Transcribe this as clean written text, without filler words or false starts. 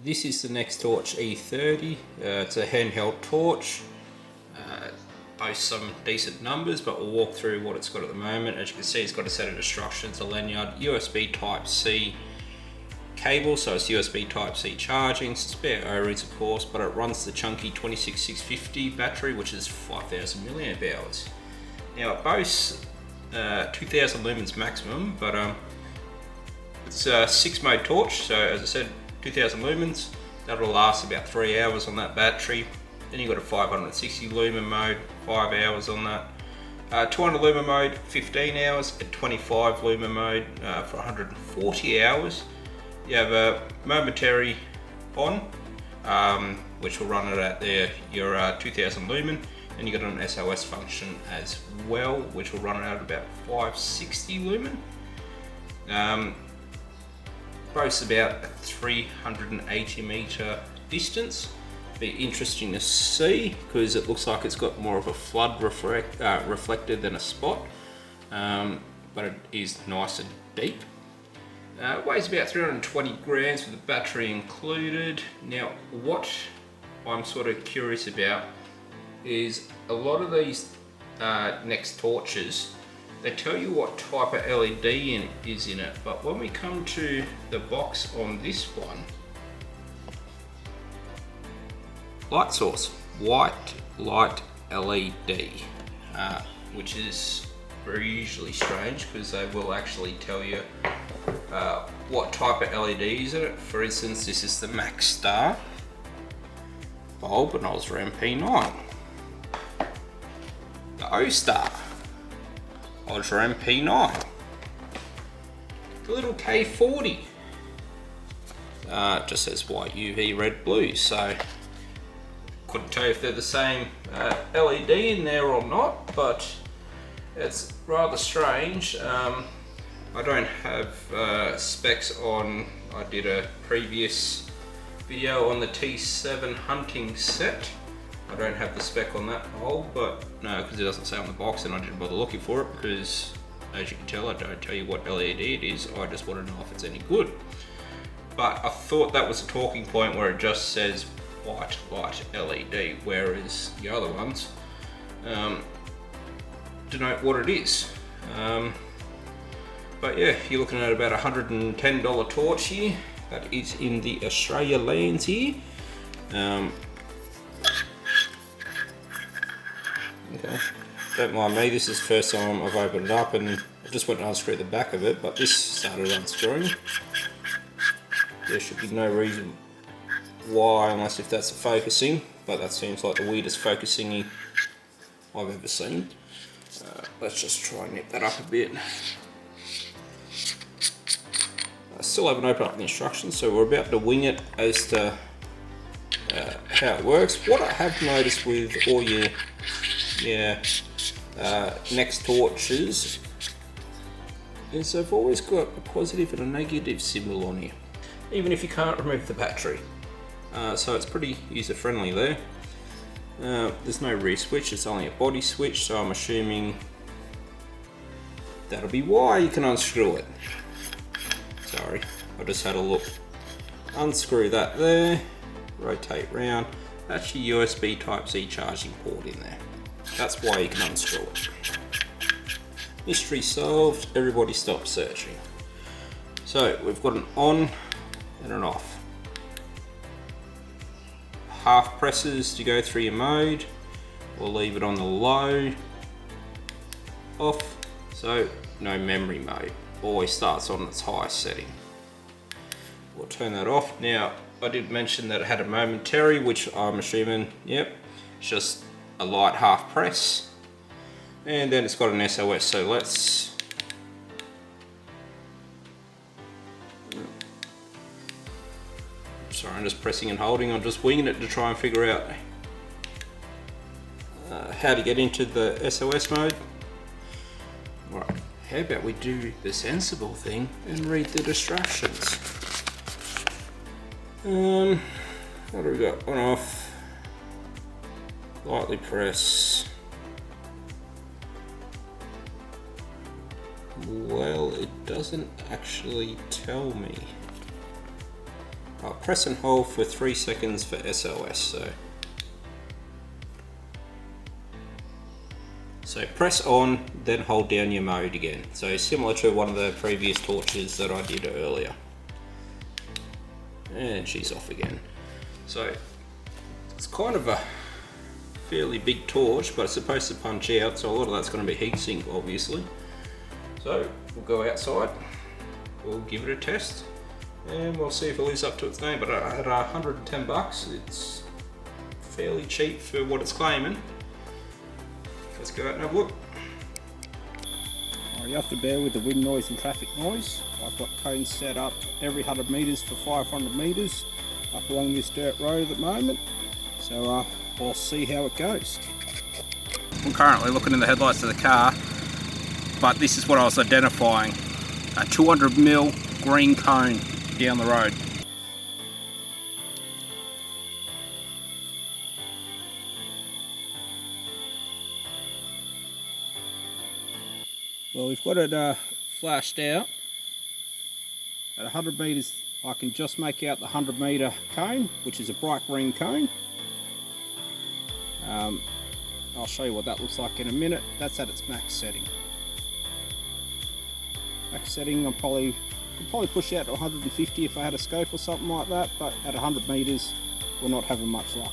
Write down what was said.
This is the Nextorch E30. It's a handheld torch. Boasts some decent numbers, but we'll walk through what it's got at the moment. As you can see, it's got a set of instructions, a lanyard, USB Type-C cable, so it's USB Type-C charging, spare O-rings of course, but it runs the chunky 26650 battery, which is 5000 milliamp hours. Now it boasts 2000 lumens maximum, but it's a 6-mode torch, so as I said, 2000 lumens, that'll last about 3 hours on that battery. Then you've got a 560 lumen mode, 5 hours on that. 200 lumen mode, 15 hours, and 25 lumen mode for 140 hours. You have a momentary on, which will run it at your 2000 lumen, and you've got an SOS function as well, which will run it at about 560 lumen. Boasts about a 380 meter distance. Be interesting to see because it looks like it's got more of a flood reflector than a spot, but it is nice and deep. Weighs about 320 grams with the battery included. Now what I'm sort of curious about is a lot of these Nextorches, they tell you what type of LED is in it, but when we come to the box on this one, light source, white light LED, which is very usually strange because they will actually tell you what type of LED is in it. For instance, this is the Max Star bulb and Ultra MP9. The O Star Ultra MP9. The little K40 just says white, UV, red, blue, so couldn't tell you if they're the same LED in there or not, but it's rather strange. I don't have specs on, I did a previous video on the T7 hunting set. I don't have the spec on that bulb, but no, because it doesn't say on the box and I didn't bother looking for it because, as you can tell, I don't tell you what LED it is, I just want to know if it's any good. But I thought that was a talking point where it just says white light LED, whereas the other ones denote what it is. But yeah, you're looking at about $110 torch here. That is in the Australia lands here. Okay, don't mind me, this is the first time I've opened it up and I just went to unscrew the back of it, but this started unscrewing. There should be no reason why, unless if that's the focusing, but that seems like the weirdest focusing I've ever seen. Let's just try and nip that up a bit. I still haven't opened up the instructions, so we're about to wing it as to how it works. What I have noticed with all your Nextorches is they've always got a positive and a negative symbol on here, even if you can't remove the battery. So it's pretty user friendly there. There's no rear switch, it's only a body switch, so I'm assuming that'll be why you can unscrew it. Sorry, I just had a look. Unscrew that there, rotate round. That's your USB Type-C charging port in there. That's why you can unscrew it. Mystery solved, everybody stop searching. So we've got an on and an off. Half presses to go through your mode. We'll leave it on the low. Off, so no memory mode. Always starts on its highest setting. We'll turn that off. Now, I did mention that it had a momentary, which I'm assuming, yep, it's just a light half press. And then it's got an SOS, so let's sorry, I'm just pressing and holding. I'm just winging it to try and figure out how to get into the SOS mode. Right, how about we do the sensible thing and read the instructions. What do we got? On off, lightly press. Well, it doesn't actually tell me. I'll press and hold for 3 seconds for SOS. So press on, then hold down your mode again. So similar to one of the previous torches that I did earlier. And she's off again. So it's kind of a fairly big torch, but it's supposed to punch out, so a lot of that's going to be heatsink, obviously. So we'll go outside, we'll give it a test, and we'll see if it lives up to its name. But at 110 bucks, it's fairly cheap for what it's claiming. Let's go out and have a look. You have to bear with the wind noise and traffic noise. I've got cones set up every 100 metres for 500 metres up along this dirt road at the moment. So we'll see how it goes. I'm currently looking in the headlights of the car, but this is what I was identifying. A 200mm green cone down the road. Well, we've got it flashed out. At 100 metres I can just make out the 100 metre cone, which is a bright green cone. I'll show you what that looks like in a minute. That's at its max setting. Max setting I'll probably push out to 150 if I had a scope or something like that, but at 100 metres we're not having much luck.